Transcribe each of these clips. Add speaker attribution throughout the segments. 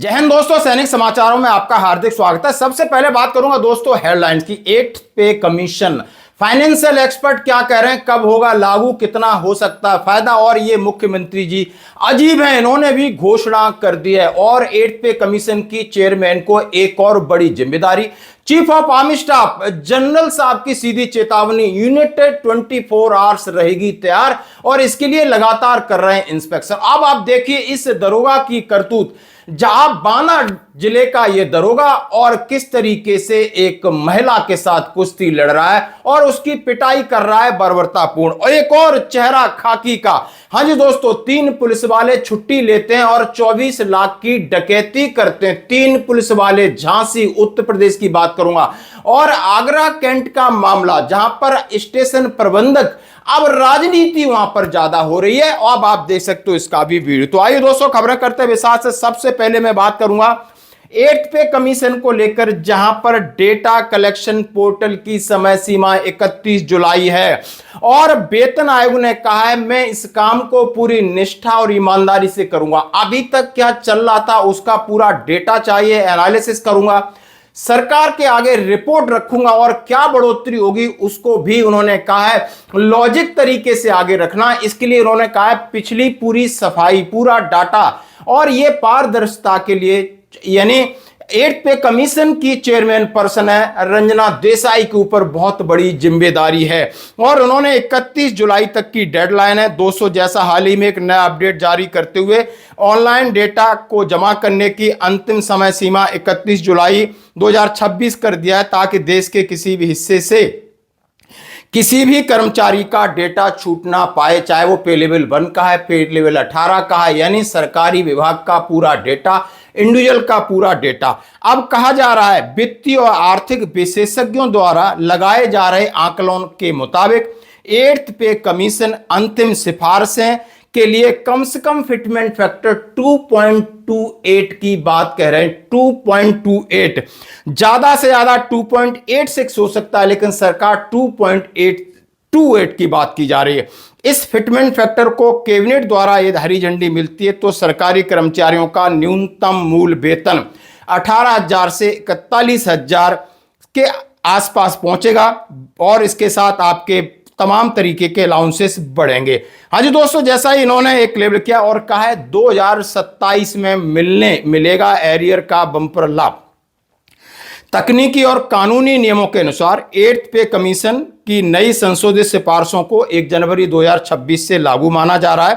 Speaker 1: जय हिंद दोस्तों, सैनिक समाचारों में आपका हार्दिक स्वागत है। सबसे पहले बात करूंगा दोस्तों हेडलाइंस की। 8th पे कमीशन, फाइनेंशियल एक्सपर्ट क्या कह रहे हैं, कब होगा लागू, कितना हो सकता है फायदा। और ये मुख्यमंत्री जी अजीब है, इन्होंने भी घोषणा कर दी है। और 8th पे कमीशन की चेयरमैन को एक और बड़ी जिम्मेदारी, chief of army staff general साहब की सीधी चेतावनी, यूनिट 24 आवर्स रहेगी तैयार और इसके लिए लगातार कर रहे हैं इंस्पेक्शन। अब आप देखिए इस दरोगा की करतूत, जहां बाना जिले का यह दरोगा और किस तरीके से एक महिला के साथ कुश्ती लड़ रहा है और उसकी पिटाई कर रहा है बर्बरतापूर्ण। और एक और चेहरा खाकी का, हाँ जी दोस्तों, 3 पुलिस वाले छुट्टी लेते हैं और 24 लाख की डकैती करते हैं। 3 पुलिस वाले, झांसी उत्तर प्रदेश की बात करूंगा। और आगरा कैंट का मामला, जहां पर स्टेशन प्रबंधक, अब राजनीति वहां पर ज्यादा हो रही है। अब आप देख सकते हो इसका भी वीडियो। तो आइए दोस्तों खबरें करते हैं विस्तार से। सबसे पहले मैं बात करूंगा 8th पे कमीशन को लेकर, जहां पर डेटा कलेक्शन पोर्टल की समय सीमा 31 जुलाई है और वेतन आयोग ने कहा है मैं इस काम को पूरी निष्ठा और ईमानदारी से करूंगा। अभी तक क्या चल रहा था उसका पूरा डेटा चाहिए, एनालिसिस करूंगा, सरकार के आगे रिपोर्ट रखूंगा और क्या बढ़ोतरी होगी उसको भी उन्होंने कहा है लॉजिक तरीके से आगे रखना। इसके लिए उन्होंने कहा है पिछली पूरी सफाई, पूरा डाटा और ये पारदर्शिता के लिए, यानी 8th पे कमीशन की चेयरमैन पर्सन है रंजना देसाई के ऊपर बहुत बड़ी जिम्मेदारी है। और उन्होंने 31 जुलाई तक की डेडलाइन है दोस्तों। जैसा हाल ही में एक नया अपडेट जारी करते हुए ऑनलाइन डेटा को जमा करने की अंतिम समय सीमा 31 जुलाई 2026 कर दिया है, ताकि देश के किसी भी हिस्से से किसी भी कर्मचारी का डेटा छूट ना पाए, चाहे वो पे लेवल 1 का है, पे लेवल 18 का है, यानी सरकारी विभाग का पूरा डेटा, इंडिविजुअल का पूरा डेटा। अब कहा जा रहा है वित्तीय और आर्थिक विशेषज्ञों द्वारा लगाए जा रहे आंकलन के मुताबिक 8th पे कमीशन अंतिम सिफारिशें के लिए कम से कम फिटमेंट फैक्टर 2.28 की बात कह रहे हैं। 2.28, ज्यादा से ज्यादा 2.86 हो सकता है, लेकिन सरकार 2.828 की बात की जा रही है। इस फिटमेंट फैक्टर को कैबिनेट द्वारा यदि हरी झंडी मिलती है तो सरकारी कर्मचारियों का न्यूनतम मूल वेतन 18,000 से 41,000 के आसपास पहुंचेगा और इसके साथ आपके तमाम तरीके के अलाउंसेस बढ़ेंगे। हाँ जी दोस्तों, जैसा ही इन्होंने एक लेबल किया और कहा है 2027 में मिलेगा एरियर का बंपर लाभ। तकनीकी और कानूनी नियमों के अनुसार 8th पे कमीशन की नई संशोधित सिफारिशों को 1 जनवरी 2026 से लागू माना जा रहा है।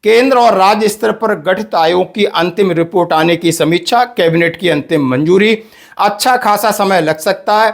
Speaker 1: केंद्र और राज्य स्तर पर गठित आयोग की अंतिम रिपोर्ट आने की समीक्षा, कैबिनेट की अंतिम मंजूरी, अच्छा खासा समय लग सकता है।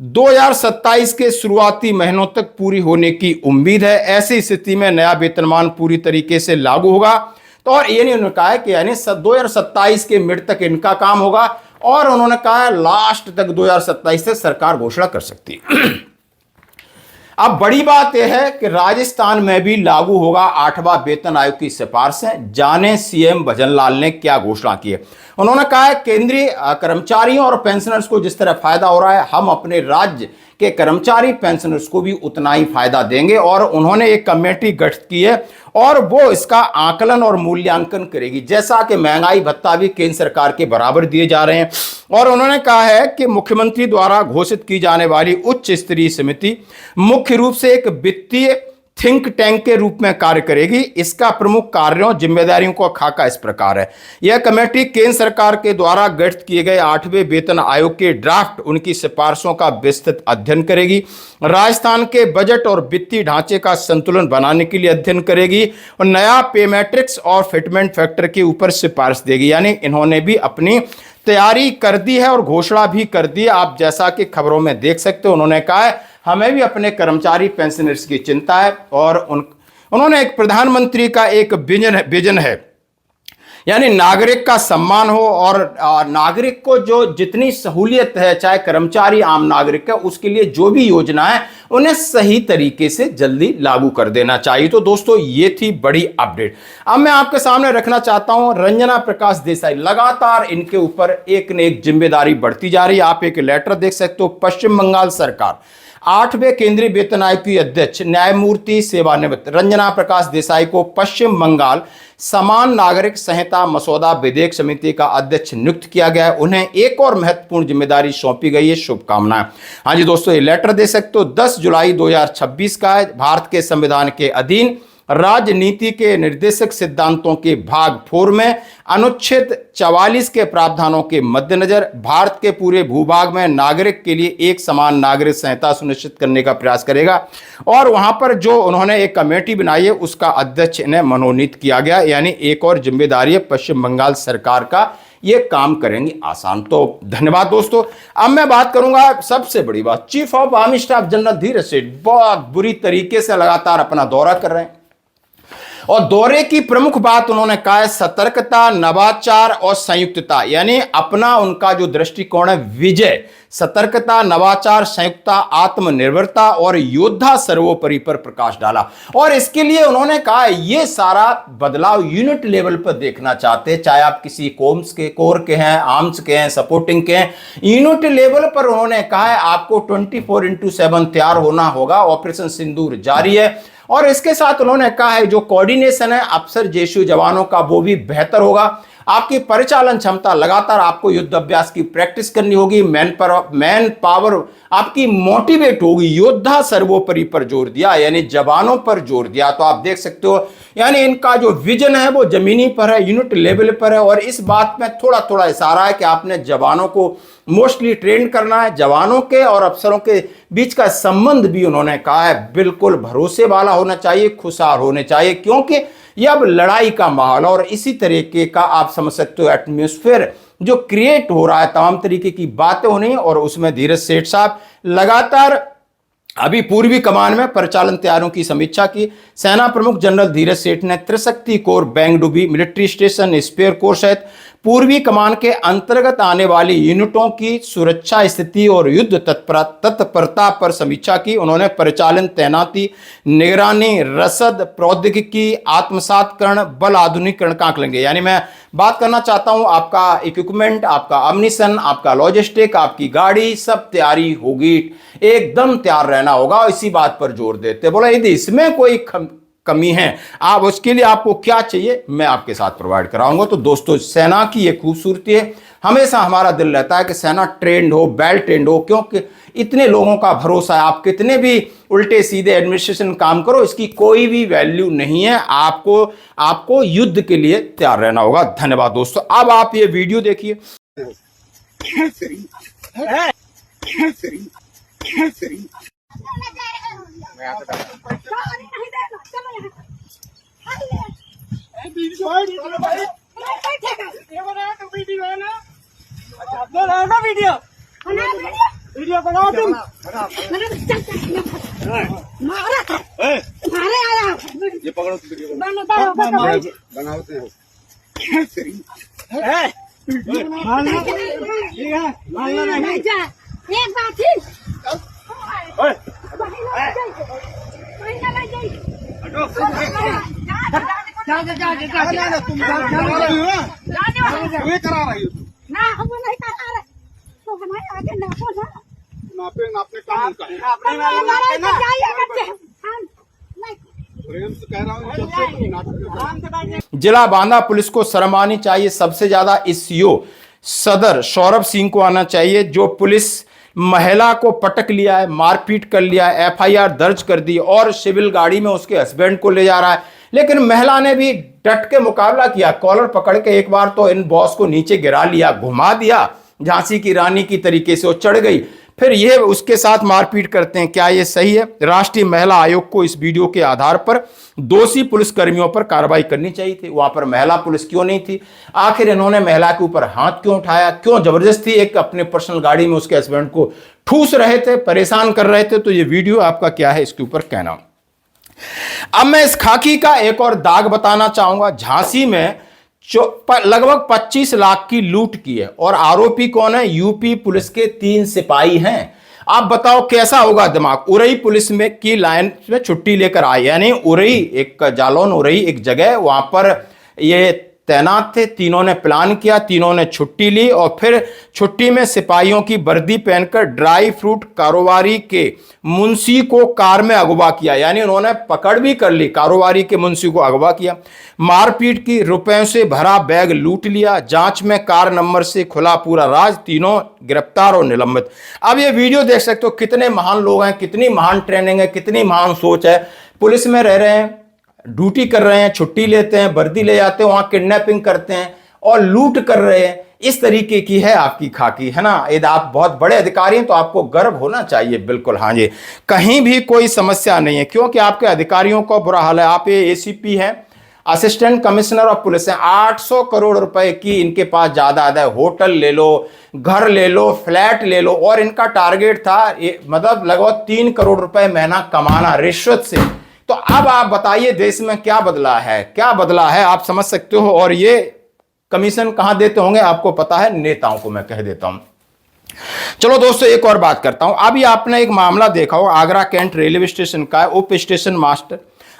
Speaker 1: 2027 के शुरुआती महीनों तक पूरी होने की उम्मीद है। ऐसी स्थिति में नया वेतनमान पूरी तरीके से लागू होगा। तो और ये नहीं उन्होंने कहा है कि यानी 2027 के मिड तक इनका काम होगा और उन्होंने कहा है लास्ट तक 2027 से सरकार घोषणा कर सकती है। अब बड़ी बात यह है कि राजस्थान में भी लागू होगा 8वां वेतन आयोग की सिफारिशें। जाने सीएम भजनलाल ने क्या घोषणा की है। उन्होंने कहा है केंद्रीय कर्मचारियों और पेंशनर्स को जिस तरह फायदा हो रहा है, हम अपने राज्य के कर्मचारी पेंशनर्स को भी उतना ही फायदा देंगे। और उन्होंने एक कमेटी गठित की है और वो इसका आकलन और मूल्यांकन करेगी, जैसा कि महंगाई भत्ता भी केंद्र सरकार के बराबर दिए जा रहे हैं। और उन्होंने कहा है कि मुख्यमंत्री द्वारा घोषित की जाने वाली उच्च स्तरीय समिति मुख्य रूप से एक वित्तीय थिंक टैंक के रूप में कार्य करेगी। इसका प्रमुख कार्यों, जिम्मेदारियों का खाका इस प्रकार है। यह कमेटी केंद्र सरकार के द्वारा गठित किए गए 8वें वेतन आयोग के ड्राफ्ट, उनकी सिफारिशों का विस्तृत अध्ययन करेगी। राजस्थान के बजट और वित्तीय ढांचे का संतुलन बनाने के लिए अध्ययन करेगी और नया पे मैट्रिक्स और फिटमेंट फैक्टर के ऊपर सिफारिश देगी। यानी इन्होंने भी अपनी तैयारी कर दी है और घोषणा भी कर दी है। आप जैसा कि खबरों में देख सकते हो, उन्होंने कहा है हमें भी अपने कर्मचारी पेंशनर्स की चिंता है। और उन्होंने एक प्रधानमंत्री का एक विजन है, यानी नागरिक का सम्मान हो और नागरिक को जो जितनी सहूलियत है, चाहे कर्मचारी आम नागरिक है, उसके लिए जो भी योजना है उन्हें सही तरीके से जल्दी लागू कर देना चाहिए। तो दोस्तों ये थी बड़ी अपडेट। अब मैं आपके सामने रखना चाहता हूं रंजना प्रकाश देसाई, लगातार इनके ऊपर एक न एक जिम्मेदारी बढ़ती जा रही है। आप एक लेटर देख सकते हो। पश्चिम बंगाल सरकार 8वें केंद्रीय वेतन आयोग की अध्यक्ष न्यायमूर्ति सेवानिवृत्त रंजना प्रकाश देसाई को पश्चिम बंगाल समान नागरिक संहिता मसौदा विधेयक समिति का अध्यक्ष नियुक्त किया गया है। उन्हें एक और महत्वपूर्ण जिम्मेदारी सौंपी गई है। शुभकामनाएं। हाँ जी दोस्तों, ये लेटर दे सकते हो। 10 जुलाई 2026 का है। भारत के संविधान के अधीन राजनीति के निर्देशक सिद्धांतों के भाग 4 में अनुच्छेद 44 के प्रावधानों के मद्देनजर भारत के पूरे भूभाग में नागरिक के लिए एक समान नागरिक संहिता सुनिश्चित करने का प्रयास करेगा। और वहां पर जो उन्होंने एक कमेटी बनाई है उसका अध्यक्ष इन्हें मनोनीत किया गया, यानी एक और जिम्मेदारी है पश्चिम बंगाल सरकार का, ये काम करेंगे आसान। तो धन्यवाद दोस्तों। अब मैं बात करूंगा सबसे बड़ी बात, chief of army staff general Dheeraj Seth बहुत बुरी तरीके से लगातार अपना दौरा कर रहे हैं और दौरे की प्रमुख बात उन्होंने कहा है सतर्कता, नवाचार और संयुक्तता, यानी अपना उनका जो दृष्टिकोण है विजय, सतर्कता, नवाचार, संयुक्तता, आत्मनिर्भरता और योद्धा सर्वोपरि पर प्रकाश डाला। और इसके लिए उन्होंने कहा है ये सारा बदलाव यूनिट लेवल पर देखना चाहते हैं, चाहे आप किसी कोम्स के, कोर के हैं, आर्म्स के हैं, सपोर्टिंग के हैं, यूनिट लेवल पर उन्होंने कहा है आपको 24/7 तैयार होना होगा। ऑपरेशन सिंदूर जारी है और इसके साथ उन्होंने कहा है जो कोऑर्डिनेशन है अफसर जेशू जवानों का वो भी बेहतर होगा। आपकी परिचालन क्षमता, लगातार आपको युद्ध अभ्यास की प्रैक्टिस करनी होगी। मैन पावर आपकी मोटिवेट होगी। योद्धा सर्वोपरि पर जोर दिया, यानी जवानों पर जोर दिया। तो आप देख सकते हो, यानी इनका जो विजन है वो जमीनी पर है, यूनिट लेवल पर है। और इस बात में थोड़ा थोड़ा इशारा है कि आपने जवानों को मोस्टली ट्रेन करना है। जवानों के और अफसरों के बीच का संबंध भी उन्होंने कहा है बिल्कुल भरोसे वाला होना चाहिए, खुशहाल होने चाहिए, क्योंकि ये अब लड़ाई का माहौल और इसी तरीके का आप समझ सकते हो एटमॉस्फेयर जो क्रिएट हो रहा है, तमाम तरीके की बातें हो रही हैं। और उसमें धीरज सेठ साहब लगातार अभी पूर्वी कमान में परिचालन तैयारियों की समीक्षा की। सेना प्रमुख जनरल धीरज सेठ ने Trishakti corps, Bengdubi military station, spear corps सहित पूर्वी कमान के अंतर्गत आने वाली यूनिटों की सुरक्षा स्थिति और युद्ध तत्परता पर समीक्षा की। उन्होंने परिचालन, तैनाती, निगरानी, रसद, प्रौद्योगिकी, आत्मसातकरण, बल आधुनिकीकरण का आकलन किया। यानी मैं बात करना चाहता हूं आपका इक्विपमेंट, आपका अम्युनिशन, आपका लॉजिस्टिक, आपकी गाड़ी, सब तैयारी होगी, एकदम तैयार रहना होगा। इसी बात पर जोर देते बोला यदि इसमें कोई कमी है आप उसके लिए आपको क्या चाहिए मैं आपके साथ प्रोवाइड कराऊंगा। तो दोस्तों सेना की ये खूबसूरती है, हमेशा हमारा दिल रहता है कि सेना ट्रेंड हो, वेल ट्रेंड हो, क्योंकि इतने लोगों का भरोसा है। आप कितने भी उल्टे सीधे एडमिनिस्ट्रेशन काम करो, इसकी कोई भी वैल्यू नहीं है। आपको युद्ध के लिए तैयार रहना होगा। धन्यवाद दोस्तों। अब आप ये वीडियो देखिए।
Speaker 2: वीडियो बनाओ तुम। ये पकड़ो बनाओ करा रही हो
Speaker 3: ना, हम नहीं करा रहे तो हमारे आगे नापो ना,
Speaker 2: नापने काम का प्रेम से कह रहा हूँ।
Speaker 1: जिला बांदा पुलिस को शर्म आनी चाहिए। सबसे ज्यादा एसईओ सदर सौरभ सिंह को आना चाहिए, जो पुलिस महिला को पटक लिया है, मारपीट कर लिया है, एफआईआर दर्ज कर दी और सिविल गाड़ी में उसके हस्बैंड को ले जा रहा है। लेकिन महिला ने भी डट के मुकाबला किया, कॉलर पकड़ के एक बार तो इन बॉस को नीचे गिरा लिया, घुमा दिया, झांसी की रानी की तरीके से वो चढ़ गई, फिर ये उसके साथ मारपीट करते हैं। क्या ये सही है? राष्ट्रीय महिला आयोग को इस वीडियो के आधार पर दोषी पुलिस कर्मियों पर कार्रवाई करनी चाहिए थी। वहां पर महिला पुलिस क्यों नहीं थी? आखिर इन्होंने महिला के ऊपर हाथ क्यों उठाया? क्यों जबरदस्ती एक अपने पर्सनल गाड़ी में उसके हस्बैंड को ठूस रहे थे, परेशान कर रहे थे? तो ये वीडियो आपका क्या है इसके ऊपर कहना। अब मैं इस खाकी का एक और दाग बताना चाहूंगा। झांसी में लगभग 25 लाख की लूट की है और आरोपी कौन है? यूपी पुलिस के 3 सिपाही हैं। आप बताओ कैसा होगा दिमाग? उरई पुलिस में की लाइन में छुट्टी लेकर आए, यानी उरई एक जालौन उरई एक जगह, वहां पर ये तैनात थे। तीनों ने प्लान किया, तीनों ने छुट्टी ली और फिर छुट्टी में सिपाहियों की वर्दी पहनकर ड्राई फ्रूट कारोबारी के मुंशी को कार में अगवा किया। यानी उन्होंने पकड़ भी कर ली, कारोबारी के मुंशी को अगवा किया, मारपीट की, रुपयों से भरा बैग लूट लिया। जांच में कार नंबर से खुला पूरा राज, तीनों गिरफ्तार और निलंबित। अब ये वीडियो देख सकते हो, कितने महान लोग हैं, कितनी महान ट्रेनिंग है, कितनी महान सोच है। पुलिस में रह रहे हैं, ड्यूटी कर रहे हैं, छुट्टी लेते हैं, वर्दी ले जाते हैं, वहां किडनैपिंग करते हैं और लूट कर रहे हैं। इस तरीके की है आपकी खाकी, है ना। यदि आप बहुत बड़े अधिकारी हैं तो आपको गर्व होना चाहिए। बिल्कुल हाँ जी, कहीं भी कोई समस्या नहीं है, क्योंकि आपके अधिकारियों को बुरा हाल है। आप ये एसीपी हैं, असिस्टेंट कमिश्नर ऑफ पुलिस हैं, 800 करोड़ रुपए की इनके पास जायदाद है। होटल ले लो, घर ले लो, फ्लैट ले लो, और इनका टारगेट था मतलब लगभग 3 करोड़ रुपए महीना कमाना रिश्वत से। तो अब आप बताइए देश में क्या बदला है, क्या बदला है, आप समझ सकते हो। और ये कमीशन कहां देते होंगे आपको पता है, नेताओं को, मैं कह देता हूं। चलो दोस्तों, एक और बात करता हूं। अभी आपने एक मामला देखा हो, आगरा कैंट रेलवे स्टेशन का, उप स्टेशन मास्टर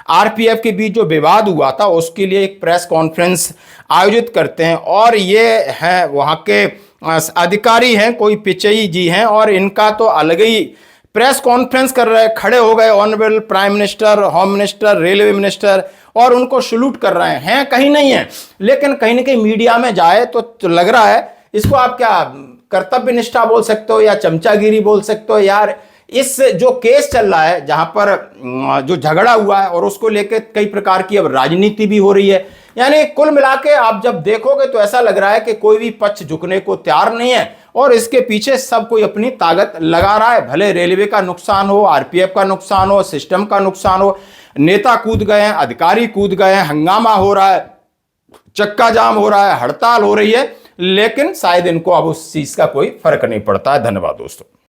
Speaker 1: आरपीएफ के बीच जो विवाद हुआ था, उसके लिए एक प्रेस कॉन्फ्रेंस आयोजित करते हैं। और ये हैं वहां के अधिकारी हैं, कोई पिचई जी हैं, और इनका तो अलग ही प्रेस कॉन्फ्रेंस कर रहे हैं। खड़े हो गए honourable prime minister, home minister, railway minister, और उनको सल्यूट कर रहे हैं। कहीं नहीं है, लेकिन कहीं ना कहीं मीडिया में जाए तो लग रहा है इसको आप क्या कर्तव्य निष्ठा बोल सकते हो या चमचागिरी बोल सकते हो। यार, इस जो केस चल रहा है, जहां पर जो झगड़ा हुआ है, और उसको लेकर कई प्रकार की अब राजनीति भी हो रही है। यानी कुल मिला के आप जब देखोगे तो ऐसा लग रहा है कि कोई भी पक्ष झुकने को तैयार नहीं है, और इसके पीछे सब कोई अपनी ताकत लगा रहा है। भले रेलवे का नुकसान हो, आरपीएफ का नुकसान हो, सिस्टम का नुकसान हो, नेता कूद गए हैं, अधिकारी कूद गए हैं, हंगामा हो रहा है, चक्का जाम हो रहा है, हड़ताल हो रही है, लेकिन शायद इनको अब उस चीज का कोई फर्क नहीं पड़ता है। धन्यवाद दोस्तों।